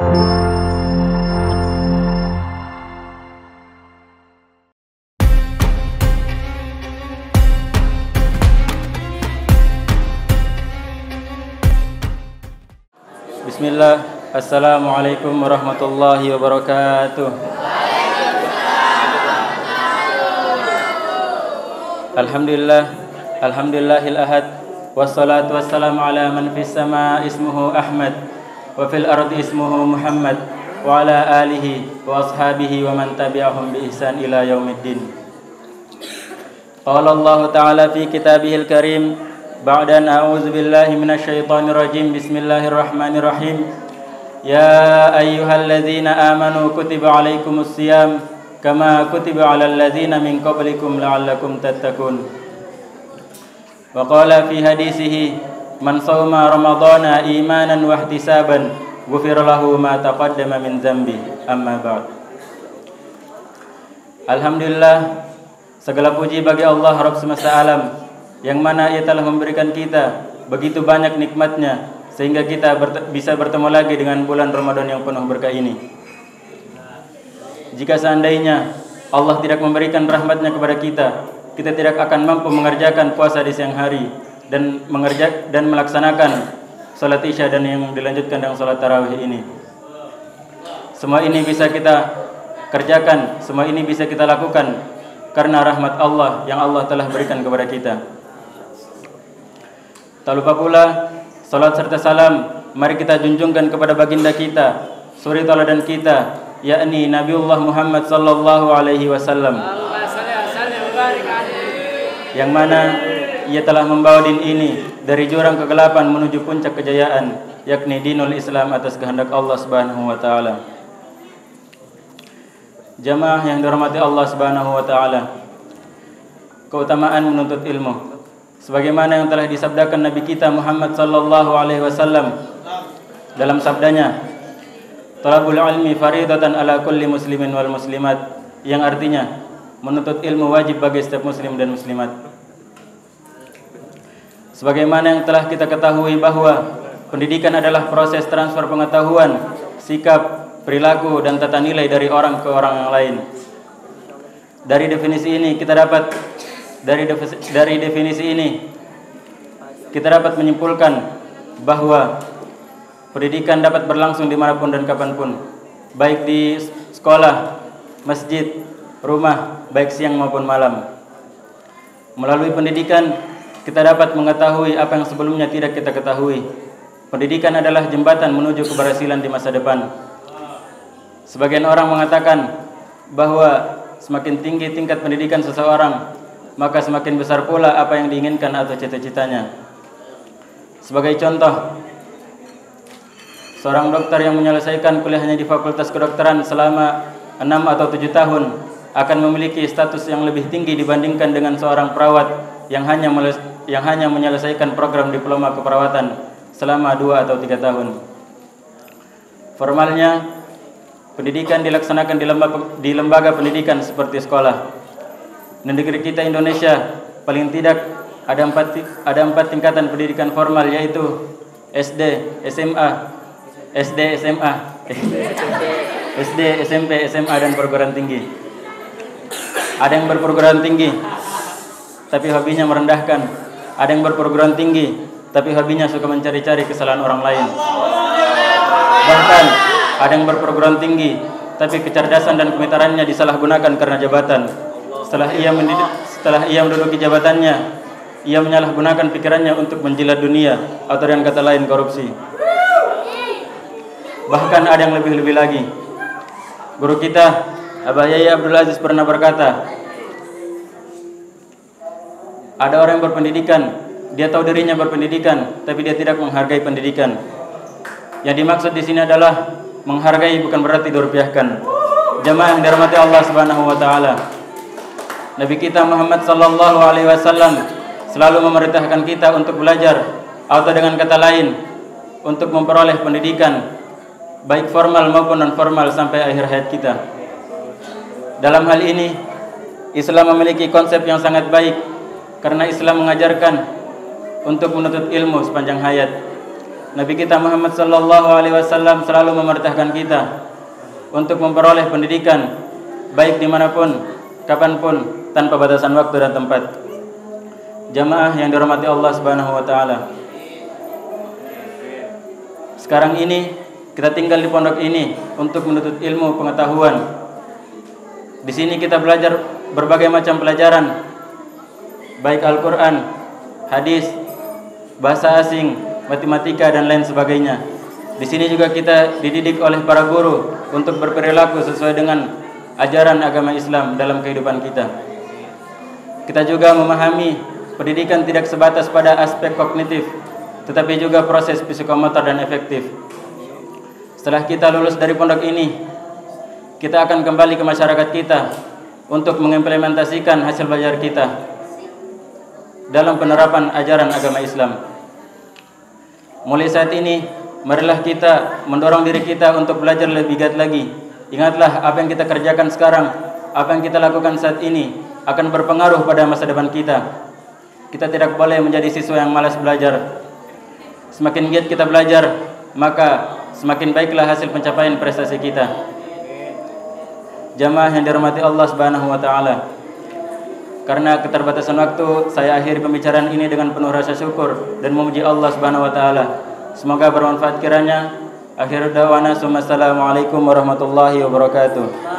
Bismillah. Assalamualaikum warahmatullahi wabarakatuh. Alhamdulillah, alhamdulillahil ahad. Wassalatu wassalamu ala man fis sama ismuhu Ahmad wa fil ardi ismuhu Muhammad wa ala alihi wa ashabihi wa man tabi'ahum bi ihsan ila yaumiddin. Qala Allah ta'ala fi kitabihil karim ba'dan a'udzu billahi minasy syaithanir rajim. Bismillahirrahmanirrahim. Ya ayyuhalladzina amanu kutiba alaikumus shiyam kama kutiba alal ladzina min qablikum la'allakum tattaqun. Wa qala fi hadisihi man shoma ramadhana imanan wa ihtisaban ghufira lahu ma taqaddama min dzambi. Amma ba'd. Alhamdulillah, segala puji bagi Allah Rabb semesta alam, yang mana Ia telah memberikan kita begitu banyak nikmatnya sehingga kita bisa bertemu lagi dengan bulan Ramadan yang penuh berkah ini. Jika seandainya Allah tidak memberikan rahmatnya kepada kita, kita tidak akan mampu mengerjakan puasa di siang hari dan melaksanakan salat isya dan yang dilanjutkan dengan salat tarawih ini. Semua ini bisa kita kerjakan, semua ini bisa kita lakukan karena rahmat Allah yang Allah telah berikan kepada kita. Tak lupa pula salat serta salam mari kita junjungkan kepada baginda kita, suri tauladan kita, yakni Nabiullah Muhammad sallallahu alaihi wasallam, yang mana Ia telah membawa din ini dari jurang kegelapan menuju puncak kejayaan, yakni dinul Islam atas kehendak Allah Subhanahu wa taala. Jamaah yang dirahmati Allah Subhanahu wa taala, keutamaan menuntut ilmu sebagaimana yang telah disabdakan Nabi kita Muhammad sallallahu alaihi wasallam dalam sabdanya, talabul ilmi faridatan ala kulli muslimin wal muslimat, yang artinya menuntut ilmu wajib bagi setiap muslim dan muslimat. Sebagaimana yang telah kita ketahui bahwa pendidikan adalah proses transfer pengetahuan, sikap, perilaku dan tata nilai dari orang ke orang yang lain. Dari definisi ini kita dapat menyimpulkan bahwa pendidikan dapat berlangsung dimanapun dan kapanpun, baik di sekolah, masjid, rumah, baik siang maupun malam. Melalui pendidikan kita dapat mengetahui apa yang sebelumnya tidak kita ketahui. Pendidikan adalah jembatan menuju keberhasilan di masa depan. Sebagian orang mengatakan bahwa semakin tinggi tingkat pendidikan seseorang, maka semakin besar pula apa yang diinginkan atau cita-citanya. Sebagai contoh, seorang dokter yang menyelesaikan kuliahnya di Fakultas Kedokteran selama 6 atau 7 tahun akan memiliki status yang lebih tinggi dibandingkan dengan seorang perawat yang hanya menyelesaikan program diploma keperawatan selama 2 atau 3 tahun. Formalnya, pendidikan dilaksanakan di lembaga pendidikan seperti sekolah. Di negeri kita Indonesia, paling tidak ada empat tingkatan pendidikan formal, yaitu SD, SMP, SMA dan perguruan tinggi. Ada yang berperguruan tinggi tapi hobinya merendahkan. Ada yang berperguruan tinggi tapi hobinya suka mencari-cari kesalahan orang lain. Bahkan ada yang berperguruan tinggi tapi kecerdasan dan kepintarannya disalahgunakan karena jabatan. Setelah ia menduduki jabatannya, ia menyalahgunakan pikirannya untuk menjilat dunia, atau dengan kata lain korupsi. Bahkan ada yang lebih-lebih lagi. Guru kita Abah Yai Abdul Aziz pernah berkata, ada orang yang berpendidikan, dia tahu dirinya berpendidikan, tapi dia tidak menghargai pendidikan. Yang dimaksud di sini adalah menghargai bukan berarti dirupiahkan. Jamaah yang dirahmati Allah Subhanahu wa taala, Nabi kita Muhammad sallallahu alaihi wasallam selalu memerintahkan kita untuk belajar, atau dengan kata lain untuk memperoleh pendidikan baik formal maupun non formal sampai akhir hayat kita. Dalam hal ini Islam memiliki konsep yang sangat baik, karena Islam mengajarkan untuk menuntut ilmu sepanjang hayat. Nabi kita Muhammad sallallahu alaihi wasallam selalu memerintahkan kita untuk memperoleh pendidikan baik dimanapun, kapanpun, tanpa batasan waktu dan tempat. Jamaah yang dirahmati Allah Subhanahu wa taala. Sekarang ini kita tinggal di pondok ini untuk menuntut ilmu pengetahuan. Di sini kita belajar berbagai macam pelajaran, baik Al-Qur'an, hadis, bahasa asing, matematika dan lain sebagainya. Di sini juga kita dididik oleh para guru untuk berperilaku sesuai dengan ajaran agama Islam dalam kehidupan kita. Kita juga memahami pendidikan tidak sebatas pada aspek kognitif, tetapi juga proses psikomotor dan efektif. Setelah kita lulus dari pondok ini, kita akan kembali ke masyarakat kita untuk mengimplementasikan hasil belajar kita dalam penerapan ajaran agama Islam. Mulai saat ini, marilah kita mendorong diri kita untuk belajar lebih giat lagi. Ingatlah, apa yang kita kerjakan sekarang, apa yang kita lakukan saat ini akan berpengaruh pada masa depan kita. Kita tidak boleh menjadi siswa yang malas belajar. Semakin giat kita belajar, maka semakin baiklah hasil pencapaian prestasi kita. Jamaah yang dirahmati Allah Subhanahu wa taala. Karena keterbatasan waktu, saya akhiri pembicaraan ini dengan penuh rasa syukur dan memuji Allah Subhanahu wa taala. Semoga bermanfaat kiranya. Akhir da'wana, assalamualaikum warahmatullahi wabarakatuh.